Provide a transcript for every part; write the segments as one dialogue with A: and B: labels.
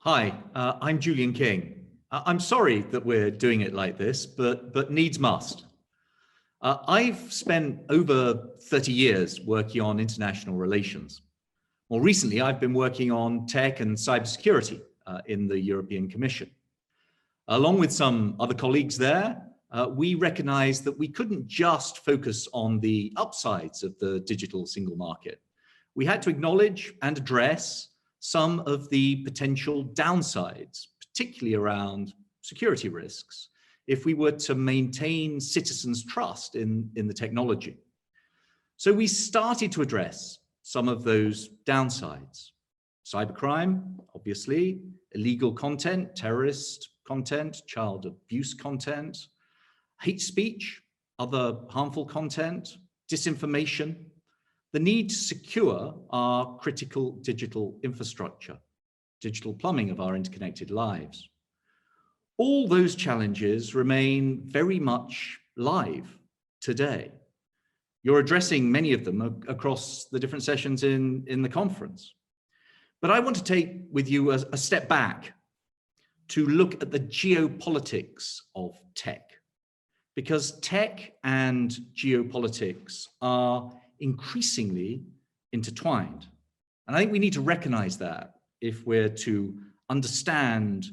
A: Hi, I'm Julian King. I'm sorry that we're doing it like this, but needs must. I've spent over 30 years working on international relations. More recently, I've been working on tech and cybersecurity in the European Commission. Along with some other colleagues there, we recognized that we couldn't just focus on the upsides of the digital single market. We had to acknowledge and address some of the potential downsides, particularly around security risks, if we were to maintain citizens' trust in the technology. So we started to address some of those downsides. Cybercrime, obviously, illegal content, terrorist content, child abuse content, hate speech, other harmful content, disinformation, the need to secure our critical digital infrastructure, digital plumbing of our interconnected lives. All those challenges remain very much live today. You're addressing many of them across the different sessions in the conference. But I want to take with you a step back to look at the geopolitics of tech, because tech and geopolitics are increasingly intertwined. And I think we need to recognize that if we're to understand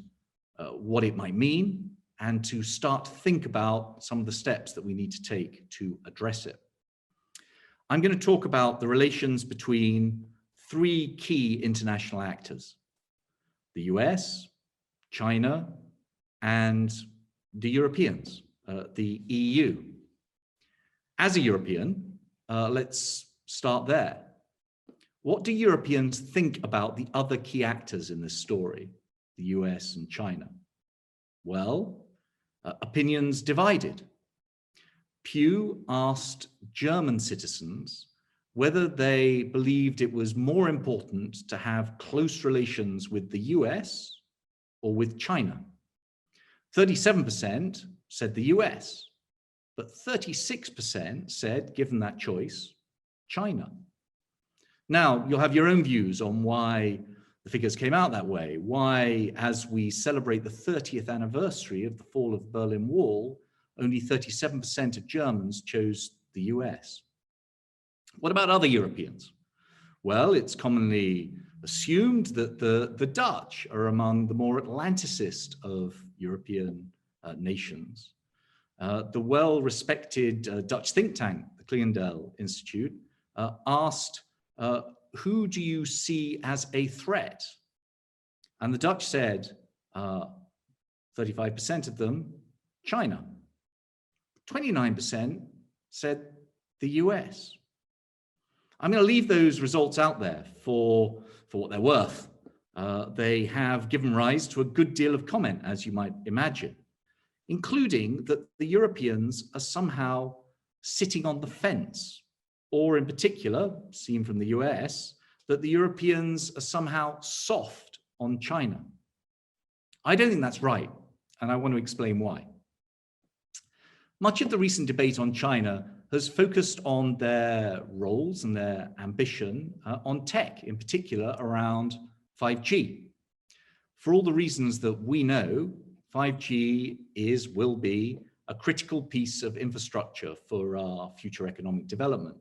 A: what it might mean and to start to think about some of the steps that we need to take to address it. I'm going to talk about the relations between three key international actors: the US, China, and the Europeans, the EU. As a European, let's start there. What do Europeans think about the other key actors in this story, the US and China? Well, opinions divided. Pew asked German citizens whether they believed it was more important to have close relations with the US or with China. 37% said the US, but 36% said, given that choice, China. Now, you'll have your own views on why the figures came out that way, why, as we celebrate the 30th anniversary of the fall of the Berlin Wall, only 37% of Germans chose the US. What about other Europeans? Well, it's commonly assumed that the Dutch are among the more Atlanticist of European nations. The well-respected Dutch think tank, the Clegendale Institute, asked, who do you see as a threat? And the Dutch said, 35% of them, China. 29% said the US. I'm going to leave those results out there for what they're worth. They have given rise to a good deal of comment, as you might imagine, including that the Europeans are somehow sitting on the fence, or in particular, seen from the US, that the Europeans are somehow soft on China. I don't think that's right, and I want to explain why. Much of the recent debate on China has focused on their roles and their ambition on tech, in particular around 5G. For all the reasons that we know, 5G will be a critical piece of infrastructure for our future economic development.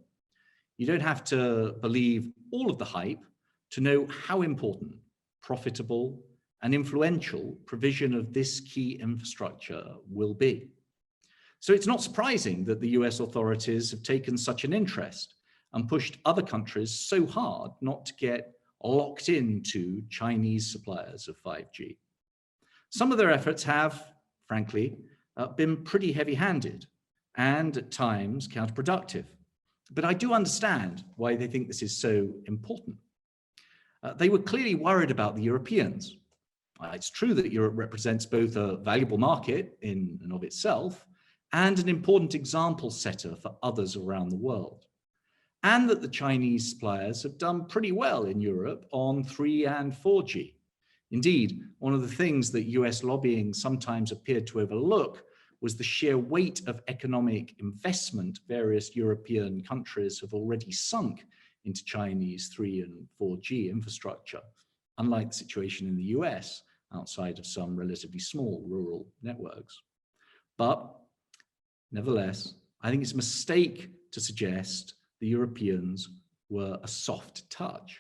A: You don't have to believe all of the hype to know how important, profitable, and influential provision of this key infrastructure will be. So it's not surprising that the US authorities have taken such an interest and pushed other countries so hard not to get locked into Chinese suppliers of 5G. Some of their efforts have, frankly, been pretty heavy-handed and at times counterproductive. But I do understand why they think this is so important. They were clearly worried about the Europeans. It's true that Europe represents both a valuable market in and of itself and an important example setter for others around the world, and that the Chinese suppliers have done pretty well in Europe on 3 and 4G. Indeed, one of the things that US lobbying sometimes appeared to overlook was the sheer weight of economic investment various European countries have already sunk into Chinese 3 and 4G infrastructure. unlike the situation in the US, outside of some relatively small rural networks. But nevertheless, I think it's a mistake to suggest the Europeans were a soft touch.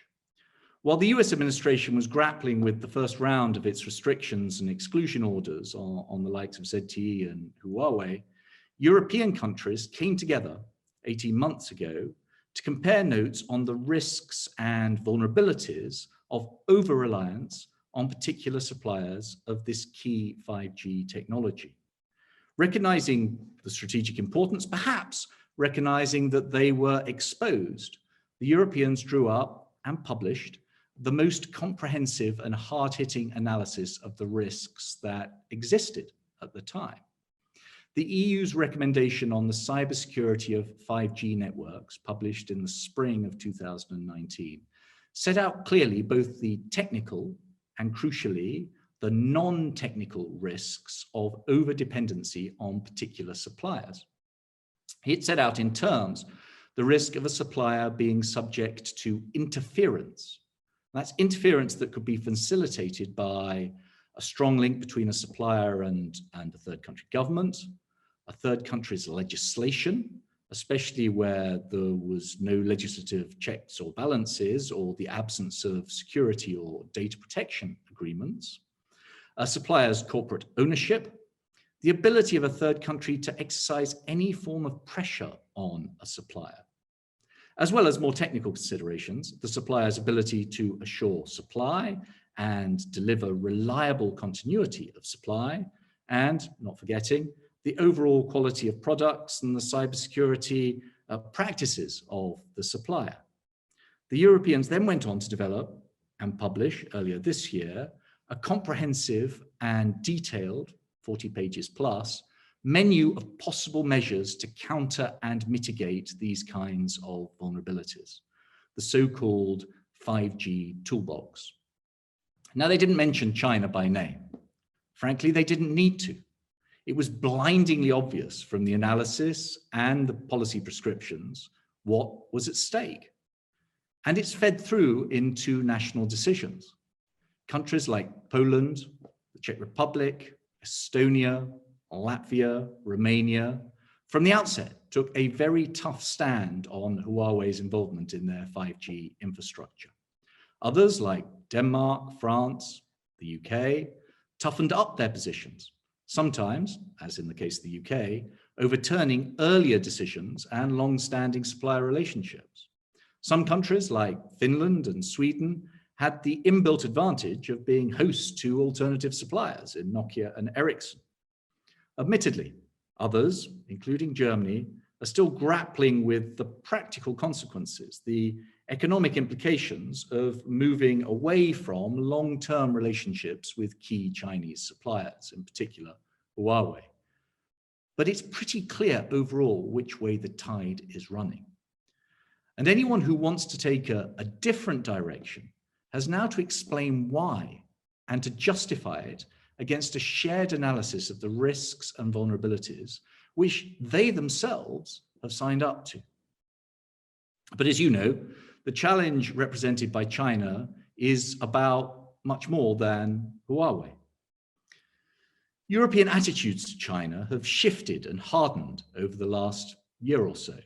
A: While the US administration was grappling with the first round of its restrictions and exclusion orders on the likes of ZTE and Huawei, European countries came together 18 months ago to compare notes on the risks and vulnerabilities of over-reliance on particular suppliers of this key 5G technology. Recognizing the strategic importance, perhaps recognizing that they were exposed, the Europeans drew up and published the most comprehensive and hard-hitting analysis of the risks that existed at the time. The EU's recommendation on the cybersecurity of 5G networks, published in the spring of 2019, set out clearly both the technical and, crucially, the non-technical risks of over-dependency on particular suppliers. It set out in terms the risk of a supplier being subject to interference. That's interference that could be facilitated by a strong link between a supplier and a third country government, a third country's legislation, especially where there was no legislative checks or balances or the absence of security or data protection agreements, a supplier's corporate ownership, the ability of a third country to exercise any form of pressure on a supplier, as well as more technical considerations, the supplier's ability to assure supply and deliver reliable continuity of supply, and, not forgetting, the overall quality of products and the cybersecurity practices of the supplier. The Europeans then went on to develop and publish earlier this year a comprehensive and detailed, 40 pages plus, menu of possible measures to counter and mitigate these kinds of vulnerabilities, the so-called 5G toolbox. Now, they didn't mention China by name. Frankly, they didn't need to. It was blindingly obvious from the analysis and the policy prescriptions what was at stake. And it's fed through into national decisions. Countries like Poland, the Czech Republic, Estonia, Latvia, Romania, from the outset took a very tough stand on Huawei's involvement in their 5G infrastructure. Others like Denmark, France, the UK, toughened up their positions, sometimes, as in the case of the UK, overturning earlier decisions and long-standing supplier relationships. Some countries like Finland and Sweden had the inbuilt advantage of being hosts to alternative suppliers in Nokia and Ericsson. Admittedly, others, including Germany, are still grappling with the practical consequences, the economic implications of moving away from long-term relationships with key Chinese suppliers, in particular Huawei. But it's pretty clear overall which way the tide is running. And anyone who wants to take a different direction has now to explain why and to justify it against a shared analysis of the risks and vulnerabilities which they themselves have signed up to. But as you know, the challenge represented by China is about much more than Huawei. European attitudes to China have shifted and hardened over the last year or so.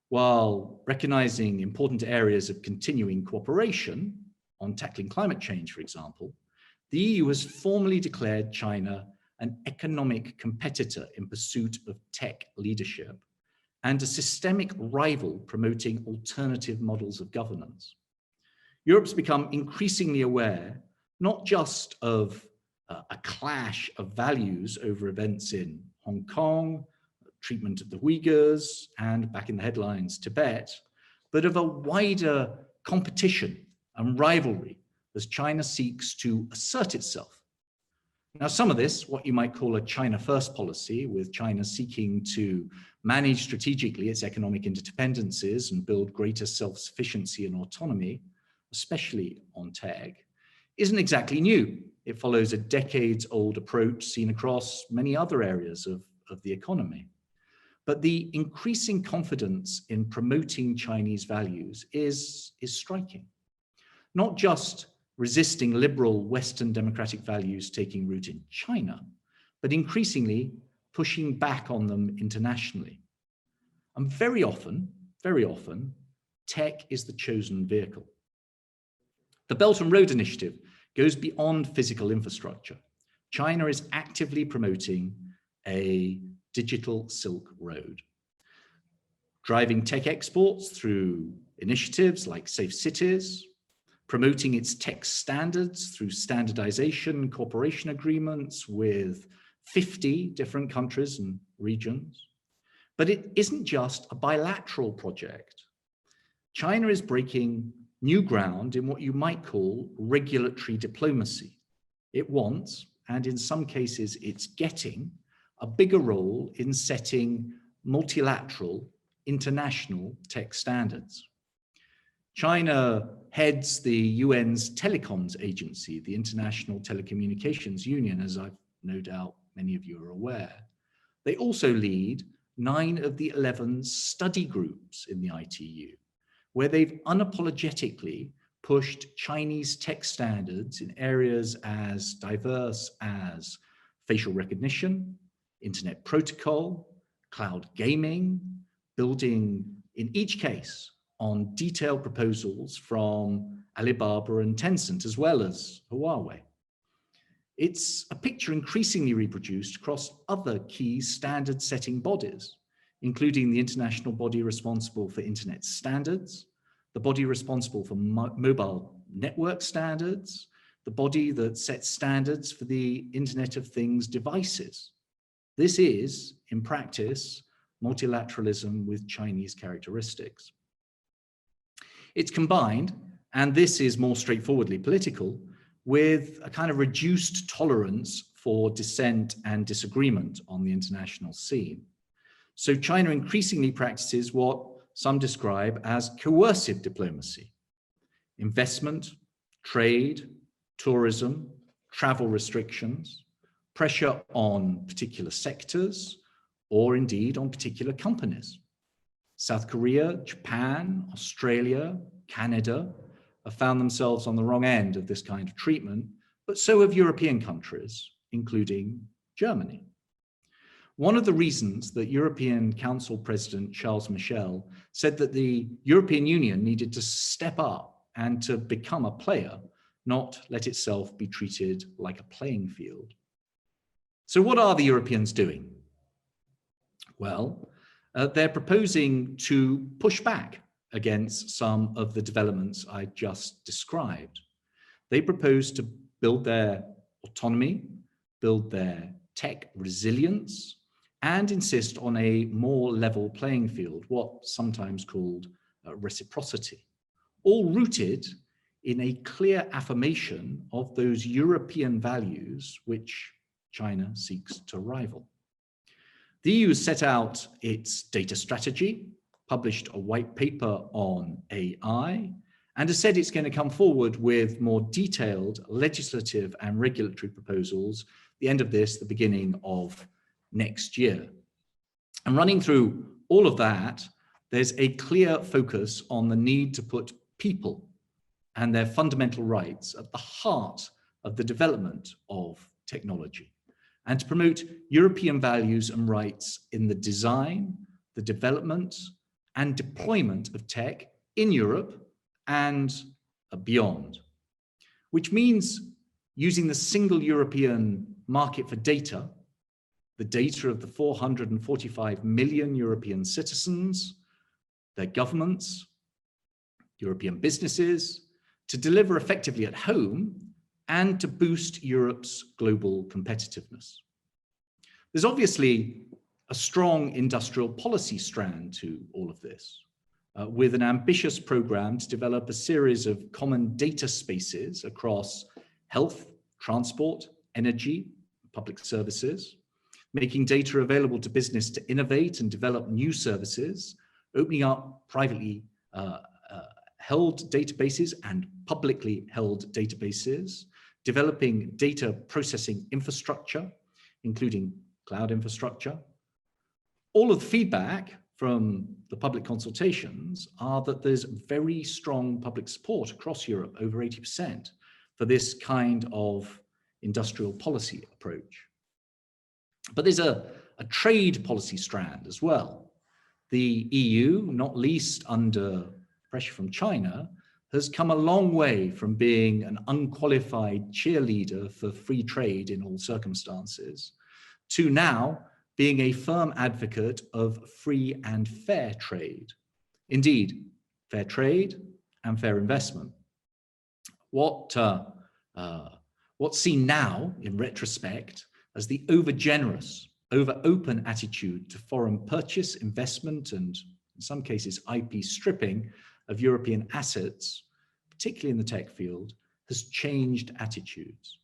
A: While recognizing important areas of continuing cooperation on tackling climate change, for example, the EU has formally declared China an economic competitor in pursuit of tech leadership and a systemic rival promoting alternative models of governance. Europe's become increasingly aware not just of a clash of values over events in Hong Kong, treatment of the Uyghurs, and back in the headlines, Tibet, but of a wider competition and rivalry as China seeks to assert itself. Now, some of this, what you might call a China first policy, with China seeking to manage strategically its economic interdependencies and build greater self-sufficiency and autonomy, especially on tech, isn't exactly new. It follows a decades-old approach seen across many other areas of the economy. But the increasing confidence in promoting Chinese values is striking. Not just resisting liberal Western democratic values taking root in China, but increasingly pushing back on them internationally. And very often, tech is the chosen vehicle. The Belt and Road Initiative goes beyond physical infrastructure. China is actively promoting a digital Silk Road, driving tech exports through initiatives like Safe Cities, promoting its tech standards through standardization cooperation agreements with 50 different countries and regions. But it isn't just a bilateral project. China is breaking new ground in what you might call regulatory diplomacy. It wants, and in some cases it's getting, a bigger role in setting multilateral international tech standards. China heads the UN's telecoms agency, the International Telecommunications Union, as I've no doubt many of you are aware. They also lead 9 of the 11 study groups in the ITU, where they've unapologetically pushed Chinese tech standards in areas as diverse as facial recognition, internet protocol, cloud gaming, building in each case on detailed proposals from Alibaba and Tencent, as well as Huawei. It's a picture increasingly reproduced across other key standard-setting bodies, including the international body responsible for internet standards, the body responsible for mobile network standards, the body that sets standards for the Internet of Things devices. This is, in practice, multilateralism with Chinese characteristics. It's combined, and this is more straightforwardly political, with a kind of reduced tolerance for dissent and disagreement on the international scene. So China increasingly practices what some describe as coercive diplomacy. Investment, trade, tourism, travel restrictions, pressure on particular sectors, or indeed on particular companies. South Korea, Japan, Australia, Canada have found themselves on the wrong end of this kind of treatment, but so have European countries, including Germany. One of the reasons that European Council President Charles Michel said that the European Union needed to step up and to become a player, not let itself be treated like a playing field. So what are the Europeans doing? Well, they're proposing to push back against some of the developments I just described. They propose to build their autonomy, build their tech resilience, and insist on a more level playing field, what's sometimes called reciprocity, all rooted in a clear affirmation of those European values which China seeks to rival. The EU has set out its data strategy, published a white paper on AI, and has said it's going to come forward with more detailed legislative and regulatory proposals at the end of this, the beginning of next year. And running through all of that, there's a clear focus on the need to put people and their fundamental rights at the heart of the development of technology, and to promote European values and rights in the design, the development, and deployment of tech in Europe and beyond, which means using the single European market for data, the data of the 445 million European citizens, their governments, European businesses, to deliver effectively at home and to boost Europe's global competitiveness. There's obviously a strong industrial policy strand to all of this, with an ambitious program to develop a series of common data spaces across health, transport, energy, public services, making data available to business to innovate and develop new services, opening up privately held databases and publicly held databases, developing data processing infrastructure, including cloud infrastructure. All of the feedback from the public consultations are that there's very strong public support across Europe, over 80%, for this kind of industrial policy approach. But there's a trade policy strand as well. The EU, not least under pressure from China, has come a long way from being an unqualified cheerleader for free trade in all circumstances to now being a firm advocate of free and fair trade. Indeed, fair trade and fair investment. What's seen now in retrospect as the over-generous, over-open attitude to foreign purchase, investment, and in some cases IP stripping of European assets, particularly in the tech field, has changed attitudes.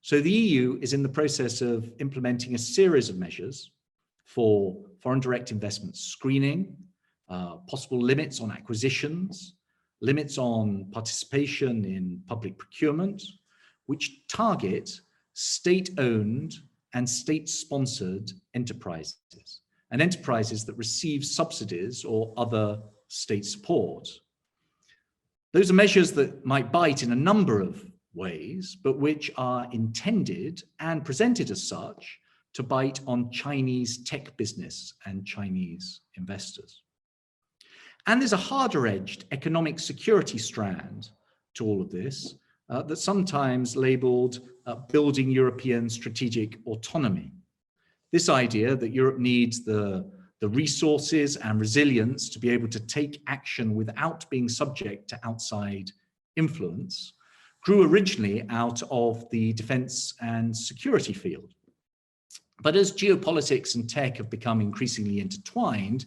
A: So the EU is in the process of implementing a series of measures for foreign direct investment screening, possible limits on acquisitions, limits on participation in public procurement, which target state-owned and state-sponsored enterprises, and enterprises that receive subsidies or other state support. Those are measures that might bite in a number of ways, but which are intended and presented as such to bite on Chinese tech business and Chinese investors. And there's a harder-edged economic security strand to all of this that's sometimes labeled building European strategic autonomy. This idea that Europe needs the resources and resilience to be able to take action without being subject to outside influence grew originally out of the defense and security field. But as geopolitics and tech have become increasingly intertwined,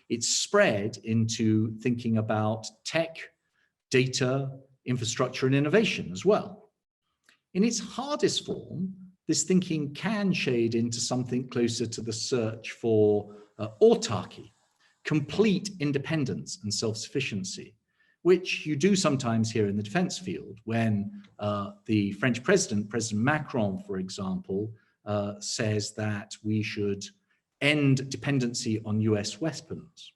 A: it's spread into thinking about tech, data, infrastructure, and innovation as well. In its hardest form, this thinking can shade into something closer to the search for autarky, complete independence and self-sufficiency, which you do sometimes hear in the defense field when the French President Macron, for example, says that we should end dependency on US weapons.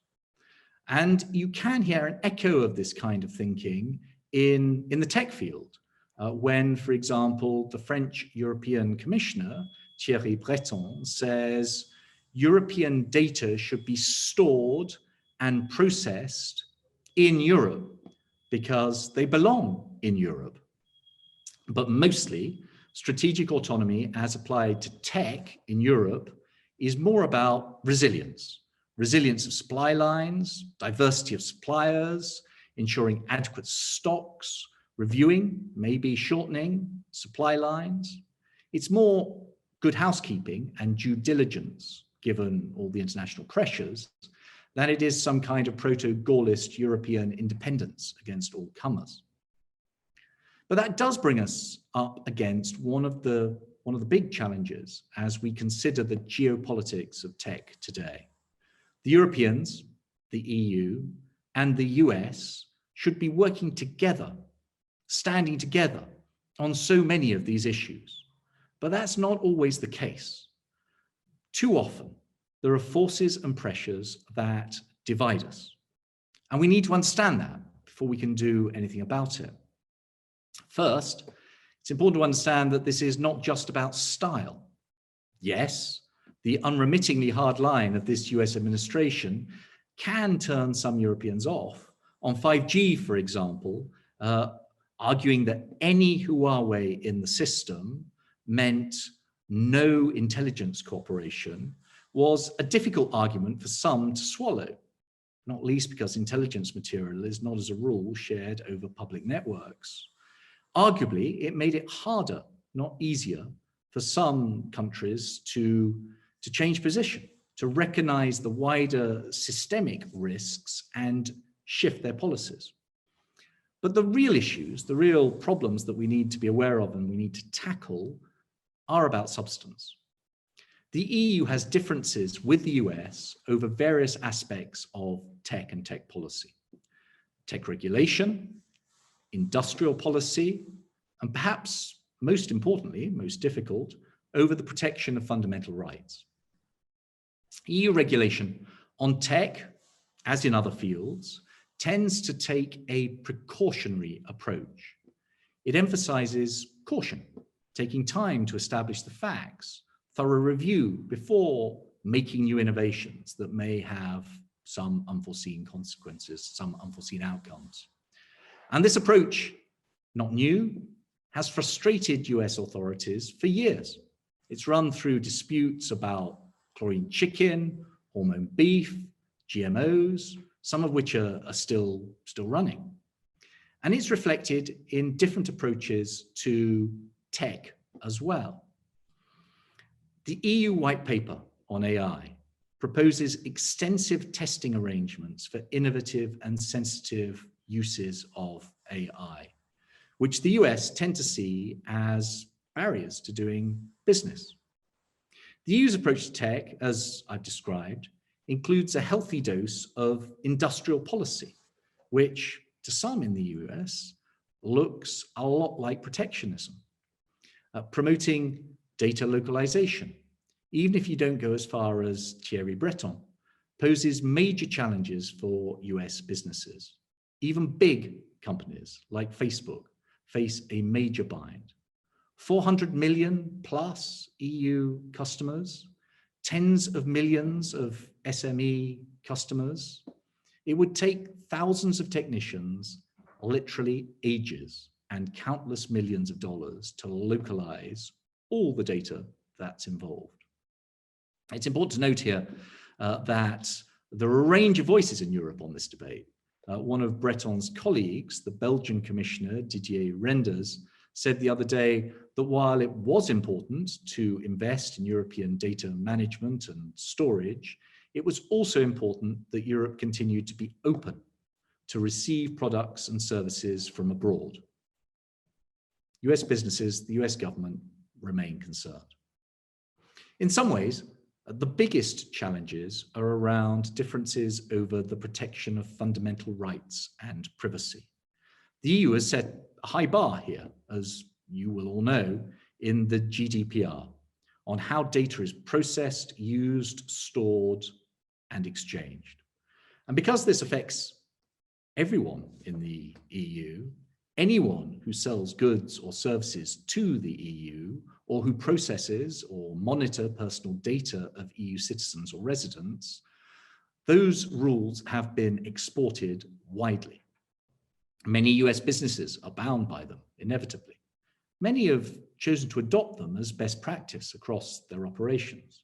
A: And you can hear an echo of this kind of thinking in the tech field, when, for example, the French European Commissioner, Thierry Breton, says European data should be stored and processed in Europe because they belong in Europe. But mostly, strategic autonomy as applied to tech in Europe is more about resilience. Resilience of supply lines, diversity of suppliers, ensuring adequate stocks, reviewing, maybe shortening supply lines. It's more good housekeeping and due diligence, given all the international pressures, than it is some kind of proto-Gaullist European independence against all comers. But that does bring us up against one of the big challenges as we consider the geopolitics of tech today. The Europeans, the EU, and the US should be working together, standing together on so many of these issues. But that's not always the case. Too often, there are forces and pressures that divide us. And we need to understand that before we can do anything about it. First, it's important to understand that this is not just about style. Yes, the unremittingly hard line of this US administration can turn some Europeans off. On 5G, for example, arguing that any Huawei in the system meant no intelligence cooperation was a difficult argument for some to swallow, not least because intelligence material is not as a rule shared over public networks. Arguably, it made it harder, not easier, for some countries to change position, to recognize the wider systemic risks and shift their policies. But the real issues, the real problems that we need to be aware of and we need to tackle are about substance. The EU has differences with the US over various aspects of tech and tech policy. Tech regulation, industrial policy, and perhaps most importantly, most difficult, over the protection of fundamental rights. EU regulation on tech, as in other fields, tends to take a precautionary approach. It emphasizes caution, taking time to establish the facts, thorough review before making new innovations that may have some unforeseen consequences, some unforeseen outcomes. And this approach, not new, has frustrated US authorities for years. It's run through disputes about chlorine chicken, hormone beef, GMOs, some of which are still running. And it's reflected in different approaches to tech as well. The EU white paper on AI proposes extensive testing arrangements for innovative and sensitive uses of AI, which the US tend to see as barriers to doing business. The EU's approach to tech, as I've described, includes a healthy dose of industrial policy, which to some in the US looks a lot like protectionism, promoting data localization, even if you don't go as far as Thierry Breton, poses major challenges for US businesses. Even big companies like Facebook face a major bind. 400 million plus EU customers, tens of millions of SME customers. It would take thousands of technicians, literally ages, and countless millions of dollars to localize all the data that's involved. It's important to note here that there are a range of voices in Europe on this debate. One of Breton's colleagues, the Belgian commissioner Didier Reynders, said the other day that while it was important to invest in European data management and storage, it was also important that Europe continued to be open to receive products and services from abroad. US businesses, the US government remain concerned. In some ways, the biggest challenges are around differences over the protection of fundamental rights and privacy. The EU has set a high bar here, as you will all know, in the GDPR on how data is processed, used, stored, and exchanged. And because this affects everyone in the EU, anyone who sells goods or services to the EU or who processes or monitor personal data of EU citizens or residents, those rules have been exported widely. Many US businesses are bound by them, inevitably. Many have chosen to adopt them as best practice across their operations.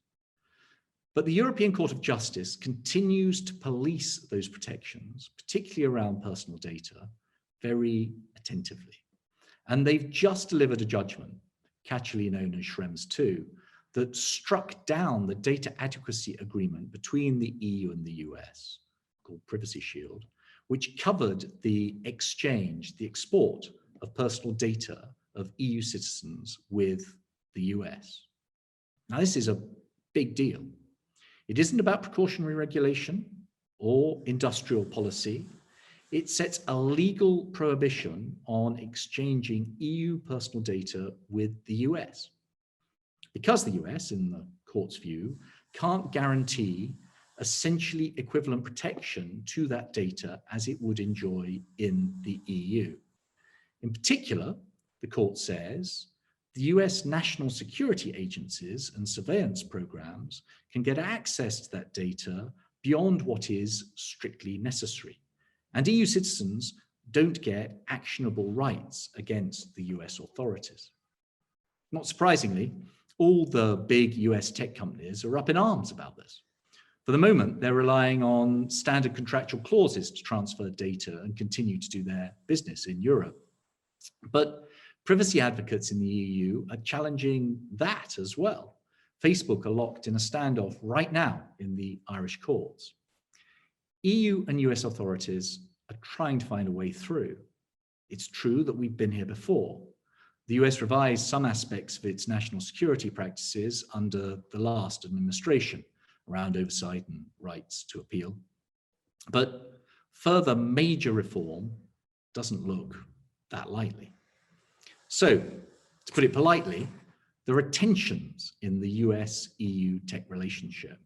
A: But the European Court of Justice continues to police those protections, particularly around personal data, very attentively. And they've just delivered a judgment, catchily known as Schrems II, that struck down the data adequacy agreement between the EU and the US, called Privacy Shield, which covered the exchange, the export of personal data of EU citizens with the US. Now, this is a big deal. It isn't about precautionary regulation or industrial policy. It sets a legal prohibition on exchanging EU personal data with the US. Because the US, in the court's view, can't guarantee essentially equivalent protection to that data as it would enjoy in the EU. In particular, the court says, the US national security agencies and surveillance programs can get access to that data beyond what is strictly necessary. And EU citizens don't get actionable rights against the US authorities. Not surprisingly, all the big US tech companies are up in arms about this. For the moment, they're relying on standard contractual clauses to transfer data and continue to do their business in Europe. But privacy advocates in the EU are challenging that as well. Facebook are locked in a standoff right now in the Irish courts. EU and US authorities are trying to find a way through. It's true that we've been here before. The US revised some aspects of its national security practices under the last administration around oversight and rights to appeal. But further major reform doesn't look that likely. So, to put it politely, there are tensions in the US-EU tech relationship.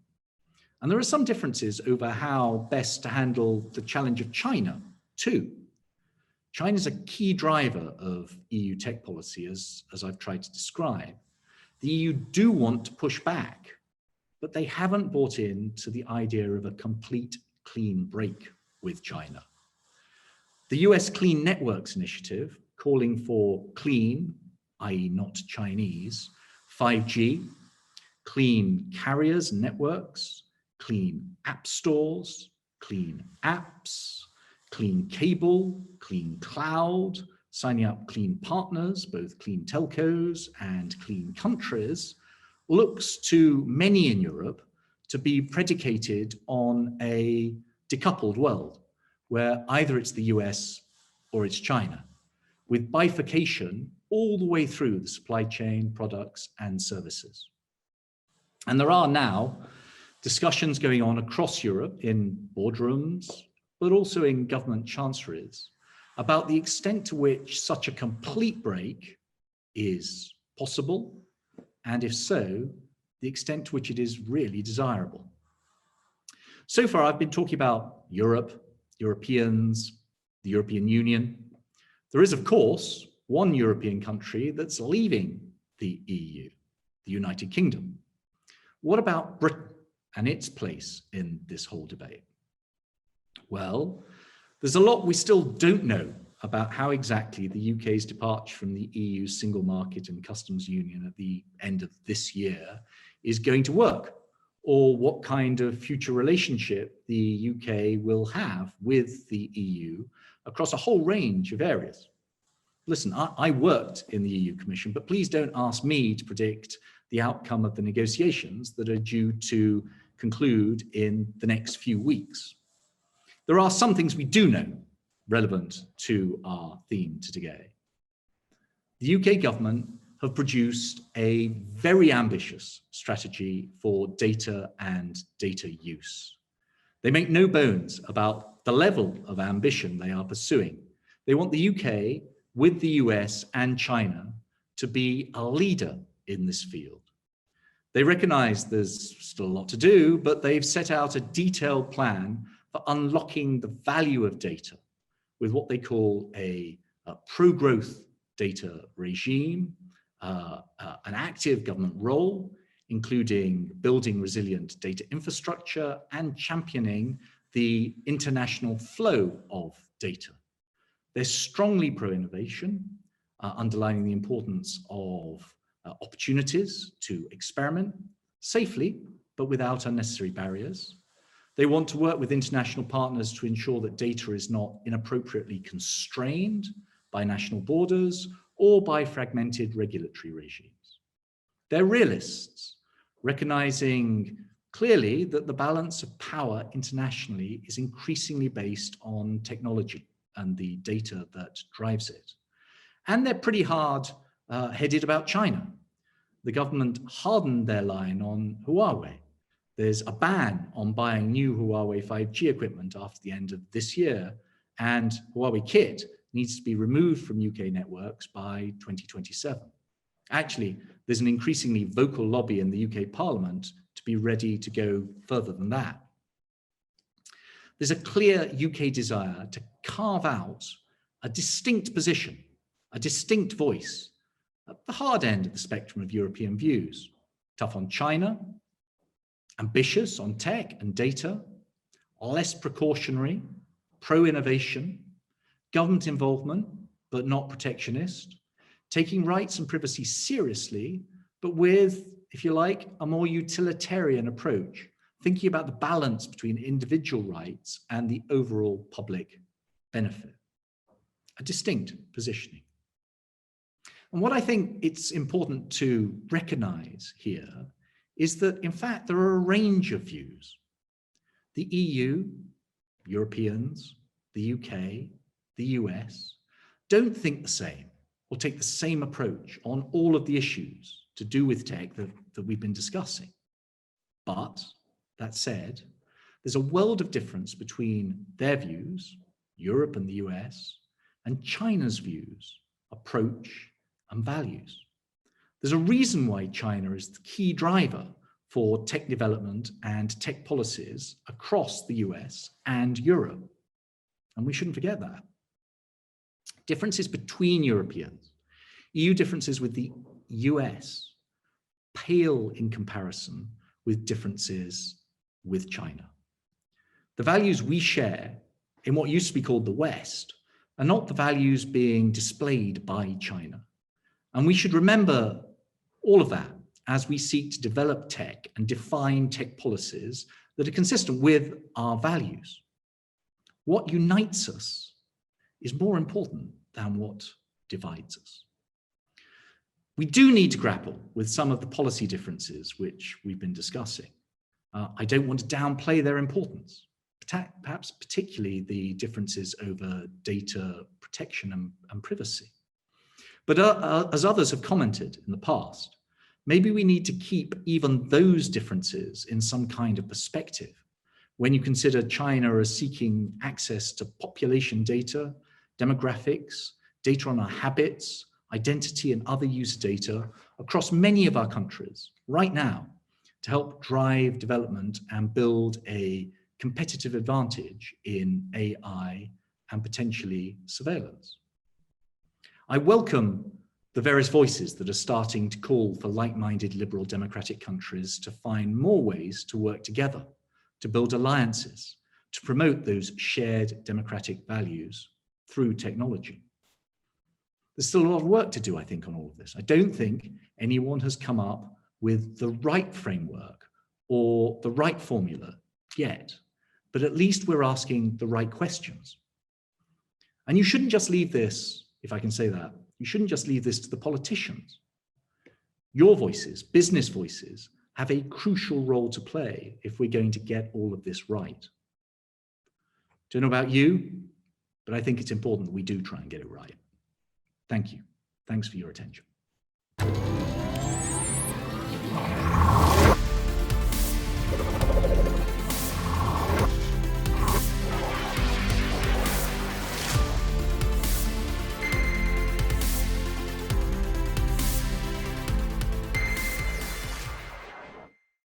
A: And there are some differences over how best to handle the challenge of China, too. China's a key driver of EU tech policy, as I've tried to describe. The EU do want to push back, but they haven't bought into the idea of a complete clean break with China. The US Clean Networks Initiative, calling for clean, i.e. not Chinese, 5G, clean carriers and networks, clean app stores, clean apps, clean cable, clean cloud, signing up clean partners, both clean telcos and clean countries, looks to many in Europe to be predicated on a decoupled world, where either it's the US or it's China, with bifurcation all the way through the supply chain, products, and services. And there are now discussions going on across Europe in boardrooms, but also in government chancelleries, about the extent to which such a complete break is possible, and if so, the extent to which it is really desirable. So far, I've been talking about Europe, Europeans, the European Union. There is, of course, one European country that's leaving the EU, the United Kingdom. What about Britain and its place in this whole debate? Well, there's a lot we still don't know about how exactly the UK's departure from the EU single market and customs union at the end of this year is going to work, or what kind of future relationship the UK will have with the EU across a whole range of areas. Listen, I worked in the EU Commission, but please don't ask me to predict the outcome of the negotiations that are due to conclude in the next few weeks. There are some things we do know relevant to our theme today. The UK government have produced a very ambitious strategy for data and data use. They make no bones about the level of ambition they are pursuing. They want the UK, with the US and China, to be a leader in this field. They recognize there's still a lot to do, but they've set out a detailed plan for unlocking the value of data with what they call a pro-growth data regime, an active government role, including building resilient data infrastructure and championing the international flow of data. They're strongly pro-innovation, underlining the importance of opportunities to experiment safely, but without unnecessary barriers. They want to work with international partners to ensure that data is not inappropriately constrained by national borders or by fragmented regulatory regimes. They're realists, recognizing clearly that the balance of power internationally is increasingly based on technology and the data that drives it. And they're pretty hard-headed about China. The government hardened their line on Huawei. There's a ban on buying new Huawei 5G equipment after the end of this year, and Huawei kit needs to be removed from UK networks by 2027. Actually, there's an increasingly vocal lobby in the UK Parliament to be ready to go further than that. There's a clear UK desire to carve out a distinct position, a distinct voice at the hard end of the spectrum of European views. Tough on China, ambitious on tech and data, less precautionary, pro-innovation, government involvement, but not protectionist, taking rights and privacy seriously, but with, if you like, a more utilitarian approach, thinking about the balance between individual rights and the overall public benefit. A distinct positioning. And what I think it's important to recognize here is that, in fact, there are a range of views. The EU, Europeans, the UK, the US, don't think the same or take the same approach on all of the issues to do with tech that we've been discussing. But, that said, there's a world of difference between their views, Europe and the US, and China's views, approach, and values. There's a reason why China is the key driver for tech development and tech policies across the US and Europe. And we shouldn't forget that. Differences between Europeans, EU differences with the US, pale in comparison with differences with China. The values we share in what used to be called the West are not the values being displayed by China. And we should remember all of that as we seek to develop tech and define tech policies that are consistent with our values. What unites us is more important than what divides us. We do need to grapple with some of the policy differences which we've been discussing. I don't want to downplay their importance, perhaps particularly the differences over data protection and privacy. But as others have commented in the past, maybe we need to keep even those differences in some kind of perspective when you consider China as seeking access to population data, demographics, data on our habits, identity and other user data across many of our countries right now to help drive development and build a competitive advantage in AI and potentially surveillance. I welcome the various voices that are starting to call for like-minded liberal democratic countries to find more ways to work together, to build alliances, to promote those shared democratic values through technology. There's still a lot of work to do, I think, on all of this. I don't think anyone has come up with the right framework or the right formula yet, but at least we're asking the right questions. And you shouldn't just leave this, if I can say that, you shouldn't just leave this to the politicians. Your voices, business voices, have a crucial role to play if we're going to get all of this right. Don't know about you, but I think it's important that we do try and get it right. Thank you. Thanks for your attention.